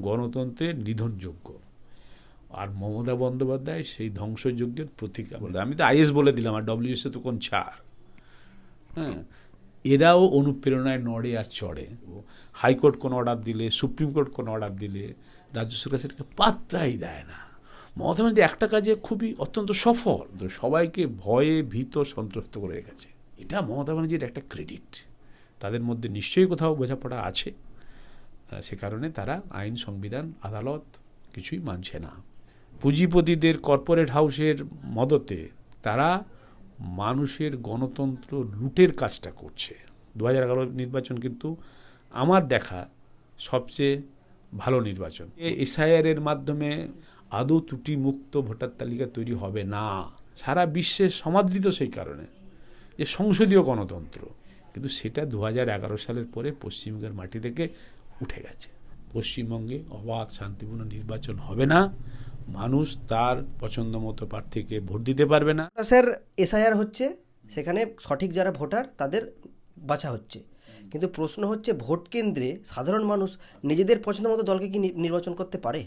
গণতন্ত্রের নিধনযোগ্য। আর মমতা বন্দ্যোপাধ্যায় সেই ধ্বংসযজ্ঞের প্রতীক। আমি তো আইএস বলে দিলাম, আর ডব্লিউএসএ তো কোন ছাড়। হ্যাঁ, এরাও অনুপ্রেরণায় নড়ে আর চড়ে। হাইকোর্ট কোনো অর্ডার দিলে, সুপ্রিম কোর্ট কোনো অর্ডার দিলে রাজ্য সরকার সেটাকে পাত্তাই দেয় না। মমতা ব্যানার্জি একটা কাজে খুবই অত্যন্ত সফল, সবাইকে ভয়ে ভীত সন্ত্রস্ত করে রেখেছে। এটা মমতা ব্যানার্জির একটা ক্রেডিট। তাদের মধ্যে নিশ্চয়ই কোথাও বোঝাপড়া আছে, সে কারণে তারা আইন, সংবিধান, আদালত কিছুই মানছে না। পুঁজিপতিদের কর্পোরেট হাউসের মদতে তারা মানুষের গণতন্ত্র লুটের কাজটা করছে। 2011 নির্বাচন কিন্তু আমার দেখা সবচেয়ে ভালো নির্বাচন। এসআইআর এর মাধ্যমে আদৌ ত্রুটিমুক্ত ভোটার তালিকা তৈরি হবে না। সারা বিশ্বে সমাদৃত সেই কারণে যে সংসদীয় গণতন্ত্র, কিন্তু সেটা 2011 সালের পরে পশ্চিমবঙ্গের মাটি থেকে উঠে গেছে। পশ্চিমবঙ্গে অবাধ শান্তিপূর্ণ নির্বাচন হবে না, মানুষ তার পছন্দ মতো প্রার্থীকে ভোট দিতে পারবে না। স্যার, এসআইআর হচ্ছে, সেখানে সঠিক যারা ভোটার তাদের বাছা হচ্ছে, কিন্তু প্রশ্ন হচ্ছে ভোট কেন্দ্রে সাধারণ মানুষ নিজেদের পছন্দ মতো দলকে কি নির্বাচন করতে পারে?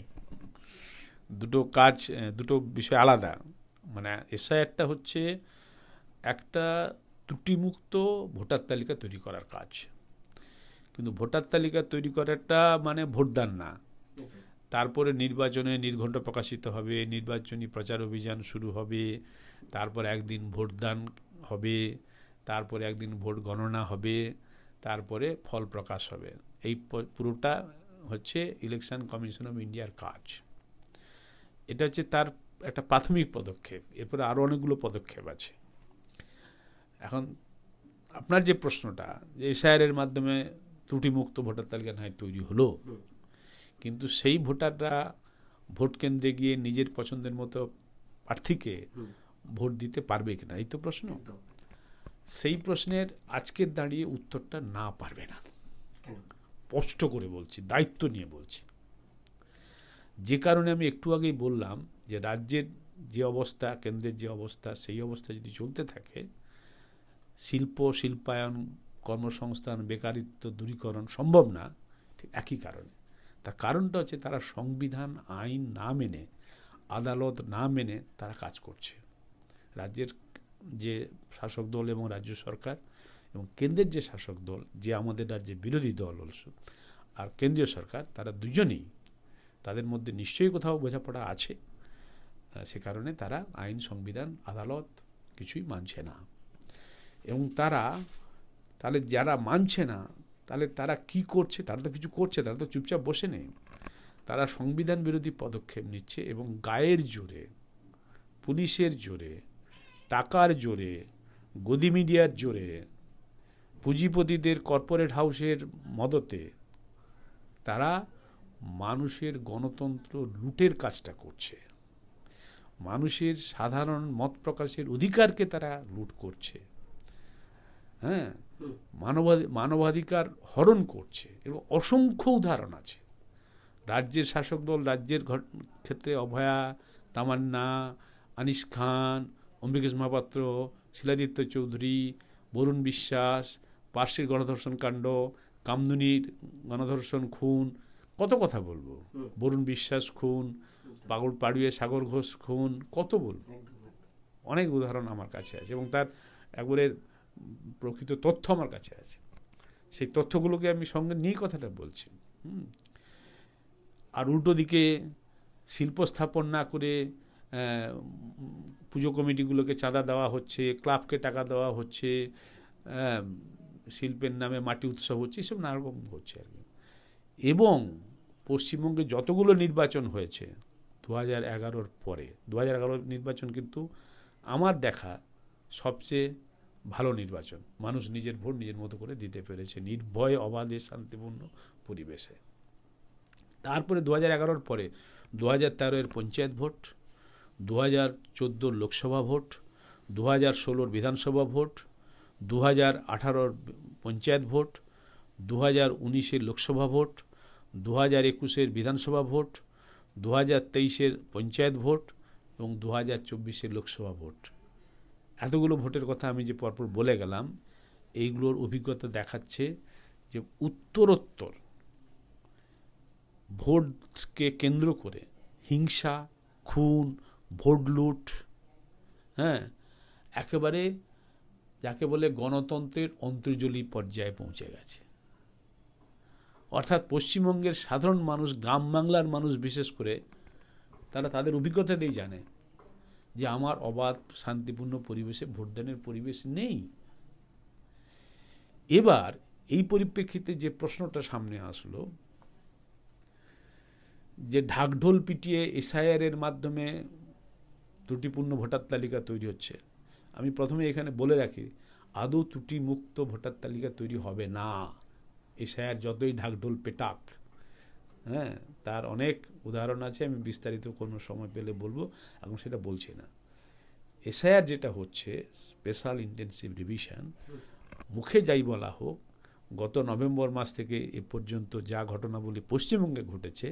দুটো বিষয় আলাদা। মানে এসআইআরটা হচ্ছে একটা ত্রুটিমুক্ত ভোটার তালিকা তৈরি করার কাজ, কিন্তু ভোটার তালিকা তৈরি করাটা মানে ভোটদান না। তারপরে নির্বাচনে নির্ঘণ্ট প্রকাশিত হবে, নির্বাচনী প্রচার অভিযান শুরু হবে, তারপর একদিন ভোটদান হবে, তারপরে একদিন ভোট গণনা হবে, তারপরে ফল প্রকাশ হবে। এই পুরোটা হচ্ছে ইলেকশন কমিশন অফ ইন্ডিয়ার কাজ। এটা হচ্ছে তার একটা প্রাথমিক পদক্ষেপ। এরপরে আরও অনেকগুলো পদক্ষেপ আছে। এখন আপনার যে প্রশ্নটা, যে এসআইআর এর মাধ্যমে ত্রুটিমুক্ত ভোটার তালিকা নয় তৈরি হলো, কিন্তু সেই ভোটাররা ভোট কেন্দ্রে গিয়ে নিজের পছন্দের মতো প্রার্থীকে ভোট দিতে পারবে কিনা, এই তো প্রশ্ন। সেই প্রশ্নের আজকের দাঁড়িয়ে উত্তরটা না, পারবে না। স্পষ্ট করে বলছি, দায়িত্ব নিয়ে বলছি। যে কারণে আমি একটু আগেই বললাম যে রাজ্যের যে অবস্থা, কেন্দ্রের যে অবস্থা, সেই অবস্থা যদি চলতে থাকে, শিল্পায়ন, কর্মসংস্থান, বেকারিত্ব দূরীকরণ সম্ভব না। ঠিক একই কারণে। তার কারণটা হচ্ছে তারা সংবিধান, আইন না মেনে, আদালত না মেনে তারা কাজ করছে। রাজ্যের যে শাসক দল এবং রাজ্য সরকার এবং কেন্দ্রের যে শাসক দল, যে আমাদের রাজ্যে বিরোধী দল আর কেন্দ্রীয় সরকার, তারা দুজনেই, তাদের মধ্যে নিশ্চয়ই কোথাও বোঝাপড়া আছে, সে কারণে তারা আইন, সংবিধান, আদালত কিছুই মানছে না। এবং তাহলে যারা মানছে না, তাহলে তারা কি করছে? তারা তো কিছু করছে, তারা তো চুপচাপ বসে নেই। তারা সংবিধান বিরোধী পদক্ষেপ নিচ্ছে এবং গায়ের জোরে, পুলিশের জোরে, টাকার জোরে, গদি মিডিয়ার জোরে, পুঁজিপতিদের কর্পোরেট হাউসের মদতে তারা মানুষের গণতন্ত্র লুটের কাজটা করছে। মানুষের সাধারণ মত প্রকাশের অধিকারকে তারা লুট করছে। হ্যাঁ, মানবাধিকার হরণ করছে। এবং অসংখ্য উদাহরণ আছে। রাজ্যের শাসক দল, রাজ্যের ক্ষেত্রে অভয়া, তামান্না, আনিস খান, অম্বিকেশ মহাপাত্র, শিলাদিত্য চৌধুরী, বরুণ বিশ্বাস, পার্সির গণধর্ষণ কাণ্ড, কামদুনির গণধর্ষণ, খুন, কত কথা বলবো। বরুণ বিশ্বাস খুন, পাড়ুয়ে সাগর ঘোষ খুন, কত বলবো। অনেক উদাহরণ আমার কাছে আছে এবং তার একবারে প্রকৃত তথ্য আমার কাছে আছে। সেই তথ্যগুলোকে আমি সঙ্গে নিয়ে কথাটা বলছি। আর উল্টো দিকে শিল্প স্থাপন না করে পুজো কমিটিগুলোকে চাঁদা দেওয়া হচ্ছে, ক্লাবকে টাকা দেওয়া হচ্ছে, শিল্পের নামে মাটি উৎসব হচ্ছে, এসব নানা রকম হচ্ছে আর কি। এবং পশ্চিমবঙ্গে যতগুলো নির্বাচন হয়েছে 2011 পরে, 2011 নির্বাচন কিন্তু আমার দেখা সবচেয়ে ভালো নির্বাচন। মানুষ নিজের ভোট নিজের মতো করে দিতে পেরেছে, নির্ভয়ে, অবাধে, শান্তিপূর্ণ পরিবেশে। তারপরে 2011 পরে 2013 পঞ্চায়েত ভোট, 2014 লোকসভা ভোট, 2016 বিধানসভা vote, 2018 panchayat vote, 2019 Lok Sabha vote, 2021 বিধানসভা ভোট, 2023 পঞ্চায়েত ভোট এবং 2024 লোকসভা ভোট। এতগুলো ভোটের কথা আমি যে পরপর বলে গেলাম, এইগুলোর অভিজ্ঞতা দেখাচ্ছে যে উত্তরোত্তর ভোটকে কেন্দ্র করে হিংসা, খুন, ভোট লুট, হ্যাঁ, একেবারে যাকে বলে গণতন্ত্রের অন্তর্জলি পর্যায়ে পৌঁছে গেছে। অর্থাৎ পশ্চিমবঙ্গের সাধারণ মানুষ, গ্রাম বাংলার মানুষ বিশেষ করে, তারা তাদের অভিজ্ঞতাতেই জানে যে আমার অবাধ শান্তিপূর্ণ পরিবেশে ভোটদানের পরিবেশ নেই। এবার এই পরিপ্রেক্ষিতে যে প্রশ্নটা সামনে আসলো যে ঢাকঢোল পিটিয়ে এসআইআর এর মাধ্যমে ত্রুটিপূর্ণ ভোটার তালিকা তৈরি হচ্ছে, আমি প্রথমে এখানে বলে রাখি আদৌ ত্রুটিমুক্ত ভোটার তালিকা তৈরি হবে না। এসআইআর যতই ঢাকঢোল পেটাক, হ্যাঁ, তার অনেক উদাহরণ আছে, আমি বিস্তারিত কোনো সময় পেলে বলবো, এখন সেটা বলছি না। এসআইআর যেটা হচ্ছে স্পেশাল ইন্টেনসিভ রিভিশন, মুখে যাই বলা হোক, গত নভেম্বর মাস থেকে এ পর্যন্ত যা ঘটনাবলী পশ্চিমবঙ্গে ঘটেছে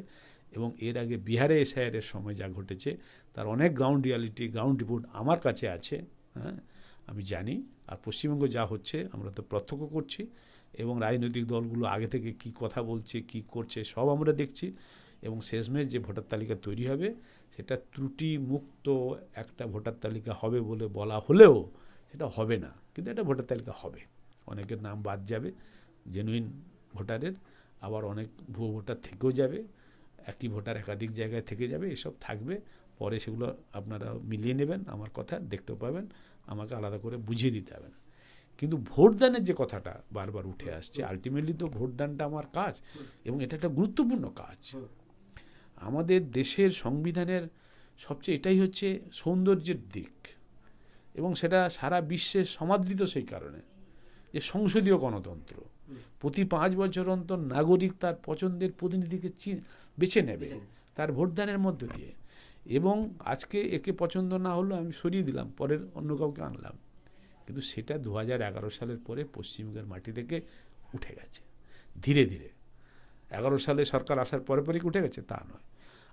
এবং এর আগে বিহারে এসআইআর এর সময় যা ঘটেছে তার অনেক গ্রাউন্ড রিয়ালিটি, গ্রাউন্ড রিপোর্ট আমার কাছে আছে, হ্যাঁ, আমি জানি। আর পশ্চিমবঙ্গে যা হচ্ছে আমরা তো প্রত্যক্ষ করছি এবং রাজনৈতিক দলগুলো আগে থেকে কি কথা বলছে, কি করছে, সব আমরা দেখছি। এবং শেষমেশ যে ভোটার তালিকা তৈরি হবে সেটা ত্রুটি মুক্ত একটা ভোটার তালিকা হবে বলে বলা হলেও সেটা হবে না, কিন্তু একটা ভোটার তালিকা হবে। অনেকের নাম বাদ যাবে জেনুইন ভোটারের, আবার অনেক ভুয়ো ভোটার থেকেও যাবে, একই ভোটার একাধিক জায়গায় থেকে যাবে, এসব থাকবে। পরে সেগুলো আপনারা মিলিয়ে নেবেন, আমার কথা দেখতেও পাবেন, আমাকে আলাদা করে বুঝিয়ে দিতে হবে না। কিন্তু ভোটদানের যে কথাটা বারবার উঠে আসছে, আলটিমেটলি তো ভোটদানটা আমার কাজ এবং এটা একটা গুরুত্বপূর্ণ কাজ। আমাদের দেশের সংবিধানের সবচেয়ে এটাই হচ্ছে সৌন্দর্যের দিক এবং সেটা সারা বিশ্বে সমাদৃত সেই কারণে যে সংসদীয় গণতন্ত্র। প্রতি 5 বছর অন্তর নাগরিক তার পছন্দের প্রতিনিধিকে বেছে নেবে তার ভোটদানের মধ্য দিয়ে, এবং আজকে একে পছন্দ না হলো আমি সরিয়ে দিলাম, পরের অন্য কাউকে আনলাম। কিন্তু সেটা 2011 সালের পরে পশ্চিমবঙ্গের মাটি থেকে উঠে গেছে ধীরে ধীরে। 11 সালে সরকার আসার পরে পরে উঠে গেছে তা নয়।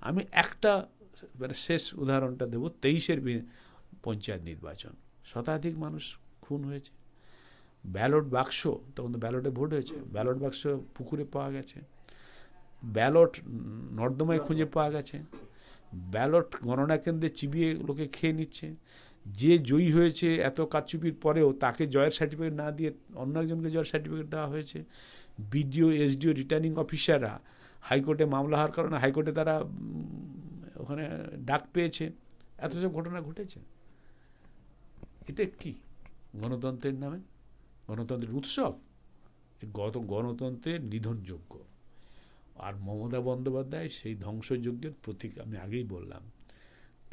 আমি একটা শেষ উদাহরণটা দেব, 23-এর পঞ্চায়েত নির্বাচন, শতাধিক মানুষ খুন হয়েছে। ব্যালট বাক্স, তখন তো ব্যালটে ভোট হয়েছে, ব্যালট বাক্স পুকুরে পাওয়া গেছে, ব্যালট নর্দমায় খুঁজে পাওয়া গেছে, ব্যালট গণনা কেন্দ্রে চিবিয়ে লোকে খেয়ে নিচ্ছে। যে জয়ী হয়েছে এত কারচুপির পরেও তাকে জয়ের সার্টিফিকেট না দিয়ে অন্য একজনকে জয়ের সার্টিফিকেট দেওয়া হয়েছে। বিডিও, এসডিও, রিটার্নিং অফিসাররা হাইকোর্টে মামলা হওয়ার কারণে হাইকোর্টে তারা ওখানে ডাক পেয়েছে। এত সব ঘটনা ঘটেছে। এটা কি গণতন্ত্রের নামে? গণতন্ত্রের উৎসব? গণতন্ত্রের নিধনযোগ্য। আর মমতা বন্দ্যোপাধ্যায় সেই ধ্বংসযজ্ঞের প্রতীক। আমি আগেই বললাম,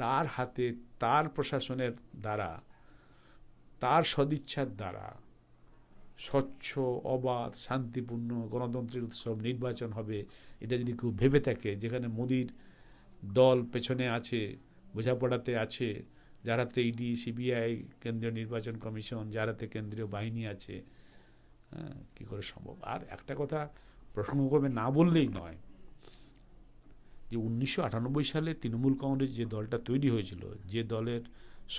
তার হাতে, তার প্রশাসনের দ্বারা, তার সদিচ্ছার দ্বারা স্বচ্ছ, অবাধ, শান্তিপূর্ণ গণতন্ত্রের উৎসব নির্বাচন হবে, এটা যদি কেউ ভেবে থাকে, যেখানে মোদির দল পেছনে আছে, বোঝাপড়াতে আছে, যার হাতে ইডি, সিবিআই, কেন্দ্রীয় নির্বাচন কমিশন, যার হাতে কেন্দ্রীয় বাহিনী আছে, হ্যাঁ, কী করে সম্ভব? আর একটা কথা প্রসঙ্গক্রমে না বললেই নয়, যে 1998 সালে তৃণমূল কংগ্রেস যে দলটা তৈরি হয়েছিল, যে দলের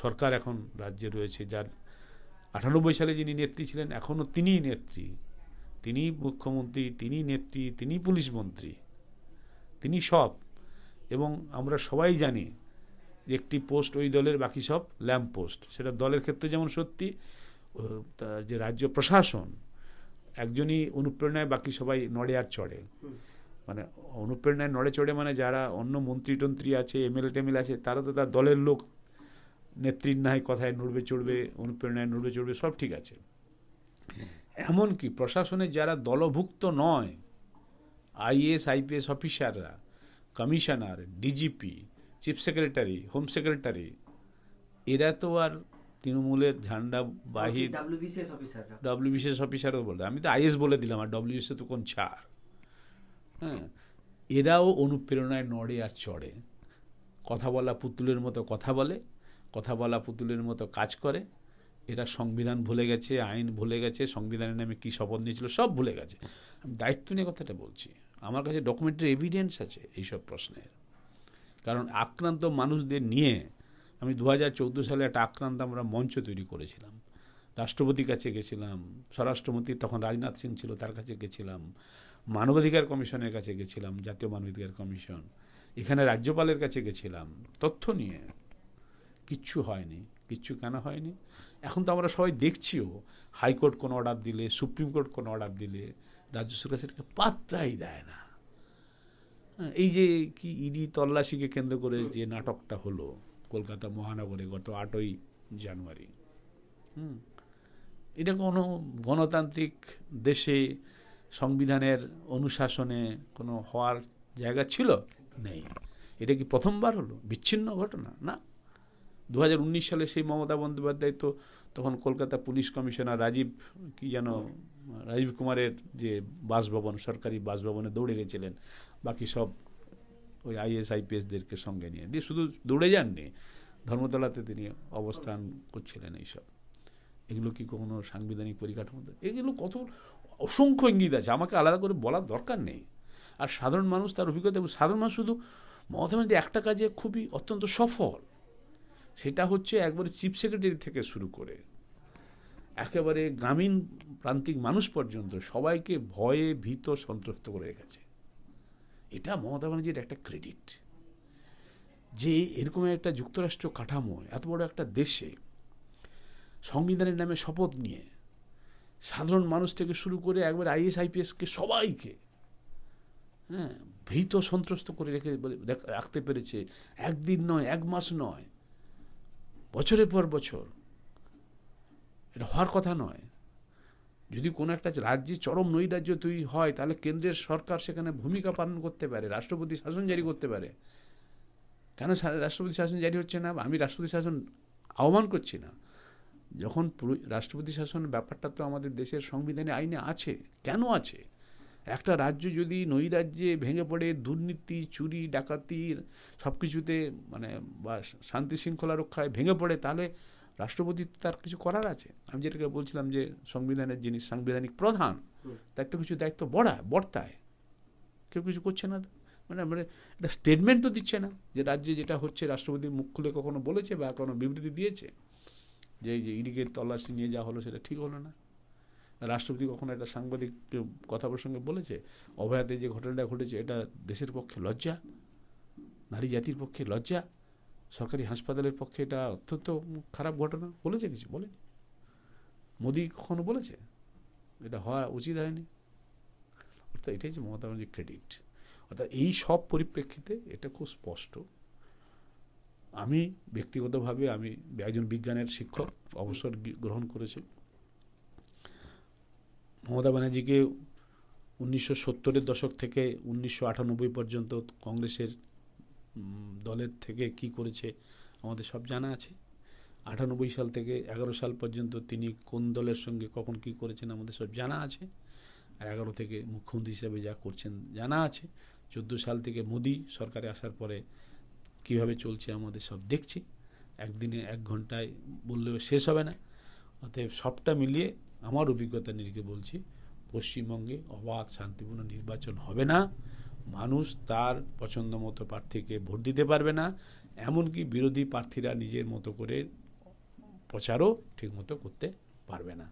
সরকার এখন রাজ্যে রয়েছে, যার 98 সালে যিনি নেত্রী ছিলেন, এখনও তিনিই নেত্রী, তিনিই মুখ্যমন্ত্রী, তিনিই নেত্রী, তিনিই পুলিশ মন্ত্রী, তিনি সব। এবং আমরা সবাই জানি যে একটি পোস্ট ওই দলের, বাকি সব ল্যাম্প পোস্ট। সেটা দলের ক্ষেত্রে যেমন সত্যি, যে রাজ্য প্রশাসন একজনই অনুপ্রেরণায় বাকি সবাই নড়ে আর চড়ে। মানে অনুপ্রেরণায় নড়ে চড়ে মানে যারা অন্য মন্ত্রী টন্ত্রী আছে, এমএলএ টেমএলএ আছে, তারা তো তার দলের লোক, নেত্রীর নাই কথায় নড়বে চড়বে, অনুপ্রেরণায় নড়বে চড়বে, সব ঠিক আছে। এমনকি প্রশাসনের যারা দলভুক্ত নয়, আইএএস আইপিএস অফিসাররা, commissioner, DGP, chief secretary, home secretary, এরা তো আর তৃণমূলের ঝান্ডা বাহির, ডব্লিউবিসিএস অফিসারও বলে, আমি তো আইএস বলে দিলাম, আর ডব্লিউবিসিএস তো কোন ছাড়। হ্যাঁ, এরাও অনুপ্রেরণায় নড়ে আর চড়ে, কথা বলা পুতুলের মতো কথা বলে, কথা বলা পুতুলের মতো কাজ করে। এরা সংবিধান ভুলে গেছে, আইন ভুলে গেছে, সংবিধানের নামে কী শপথ নিয়েছিল সব ভুলে গেছে। আমি দায়িত্ব নিয়ে কথাটা বলছি, আমার কাছে ডকুমেন্টারি এভিডেন্স আছে এইসব প্রশ্নের। কারণ আক্রান্ত মানুষদের নিয়ে আমি 2014 সালে একটা আক্রান্ত আমরা মঞ্চ তৈরি করেছিলাম, রাষ্ট্রপতির কাছে গেছিলাম, স্বরাষ্ট্রমন্ত্রী তখন রাজনাথ সিং ছিল, তার কাছে গেছিলাম, মানবাধিকার কমিশনের কাছে গেছিলাম, জাতীয় মানবাধিকার কমিশন, এখানে রাজ্যপালের কাছে গেছিলাম তথ্য নিয়ে, কিচ্ছু হয়নি। কিচ্ছু কেন হয়নি? এখন তো আমরা সবাই দেখছিও, হাইকোর্ট কোনো অর্ডার দিলে, সুপ্রিম কোর্ট কোনো অর্ডার দিলে রাজ্য সরকার সেটাকে পাত্তাই দেয় না। এই যে কি ইডি তল্লাশিকে কেন্দ্র করে যে নাটকটা হলো কলকাতা মহানগরে গত 8ই জানুয়ারি, এটা কোনো গণতান্ত্রিক দেশে সংবিধানের অনুশাসনে কোনো হওয়ার জায়গা ছিল? নেই। এটা কি প্রথমবার হলো? বিচ্ছিন্ন ঘটনা না। 2019 সালে সেই মমতা বন্দ্যোপাধ্যায় তো তখন কলকাতা পুলিশ কমিশনার রাজীব কুমারের যে বাসভবন, সরকারি বাসভবনে দৌড়ে গেছিলেন, বাকি সব ওই IAS IPSদেরকে সঙ্গে নিয়ে দিয়ে, শুধু দৌড়ে যাননি, ধর্মতলাতে তিনি অবস্থান করছিলেন। এইসব এগুলো কি কোনো সাংবিধানিক পরিকাঠামো? এগুলো কত অসংখ্য ইঙ্গিত আছে, আমাকে আলাদা করে বলার দরকার নেই। আর সাধারণ মানুষ তার অভিজ্ঞতা, সাধারণ মানুষ শুধু মমতা ব্যানার্জি একটা কাজে খুবই অত্যন্ত সফল, সেটা হচ্ছে একবারে চিফ সেক্রেটারি থেকে শুরু করে একেবারে গ্রামীণ প্রান্তিক মানুষ পর্যন্ত সবাইকে ভয়ে ভীত সন্ত্রস্ত করে রেখেছে। এটা মমতা ব্যানার্জির একটা ক্রেডিট, যে এরকম একটা যুক্তরাষ্ট্র কাঠামো, এত বড় একটা দেশে সংবিধানের নামে শপথ নিয়ে সাধারণ মানুষ থেকে শুরু করে একবার IAS IPSকে সবাইকে ভীত সন্ত্রস্ত করে রাখতে পেরেছে। একদিন নয়, এক মাস নয়, বছরের পর বছর। এটা হওয়ার কথা নয়। যদি কোনো একটা রাজ্যে চরম নৈরাজ্য তৈরি হয়, তাহলে কেন্দ্রের সরকার সেখানে ভূমিকা পালন করতে পারে, রাষ্ট্রপতি শাসন জারি করতে পারে। কেন রাষ্ট্রপতি শাসন জারি হচ্ছে না? আমি রাষ্ট্রপতি শাসন আহ্বান করছি না। যখন রাষ্ট্রপতি শাসনের ব্যাপারটা তো আমাদের দেশের সংবিধানে, আইনে আছে। কেন আছে? একটা রাজ্য যদি নৈরাজ্যে ভেঙে পড়ে, দুর্নীতি, চুরি, ডাকাতির সব কিছুতে বা শান্তি শৃঙ্খলা রক্ষায় ভেঙে পড়ে, তাহলে রাষ্ট্রপতি তার কিছু করার আছে। আমি যেটাকে বলছিলাম যে সংবিধানের যিনি সাংবিধানিক প্রধান, তার তো কিছু দায়িত্ব বর্তায়, কেউ কিছু করছে না। একটা স্টেটমেন্টও দিচ্ছে না যে রাজ্যে যেটা হচ্ছে, রাষ্ট্রপতি মুখ খুলে কখনো বলেছে বা কোনো বিবৃতি দিয়েছে যে এই যে ইডিকে তল্লাশি নিয়ে যাওয়া হলো সেটা ঠিক হলো না? রাষ্ট্রপতি কখনো একটা সাংবাদিক কথা প্রসঙ্গে বলেছে অভয়াতে যে ঘটনাটা ঘটেছে এটা দেশের পক্ষে লজ্জা, নারী জাতির পক্ষে লজ্জা, সরকারি হাসপাতালের পক্ষে এটা অত্যন্ত খারাপ ঘটনা? বলেছে? কিছু বলেনি। মোদি কখনো বলেছে এটা হওয়া উচিত হয়নি? অর্থাৎ এটাই যে মমতা ব্যানার্জির ক্রেডিট। অর্থাৎ এই সব পরিপ্রেক্ষিতে এটা খুব স্পষ্ট। আমি ব্যক্তিগতভাবে আমি একজন বিজ্ঞানের শিক্ষক, অবসর গ্রহণ করেছি। মমতা ব্যানার্জিকে 1970-এর দশক থেকে 1998 পর্যন্ত কংগ্রেসের দলের থেকে কি করেছে আমাদের সব জানা আছে। 98 সাল থেকে 11 সাল পর্যন্ত তিনি কোন দলের সঙ্গে কখন কি করেছেন আমাদের সব জানা আছে। আর 11 থেকে মুখ্যমন্ত্রী হিসেবে যা করছেন জানা আছে। 14 সাল থেকে মোদি সরকারে আসার পরে কিভাবে চলছে আমাদের সব দেখছি। একদিনে 1 ঘন্টায় বললেও শেষ হবে না। অতএব সবটা মিলিয়ে আমার অভিজ্ঞতা নিরিখে বলছি, পশ্চিমবঙ্গে অবাধ শান্তিপূর্ণ নির্বাচন হবে না। মানুষ তার পছন্দ মতো প্রার্থীকে ভোট দিতে পারবে না। এমনকি বিরোধী প্রার্থীরা নিজের মতো করে প্রচারও ঠিকমতো করতে পারবে না।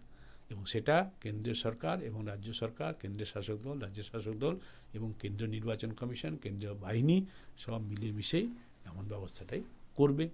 এবং সেটা কেন্দ্রীয় সরকার এবং রাজ্য সরকার, কেন্দ্রের শাসক দল, রাজ্যের শাসক দল এবং কেন্দ্রীয় নির্বাচন কমিশন, কেন্দ্রীয় বাহিনী সব মিলিয়ে মিশেই এমন ব্যবস্থাটাই করবে।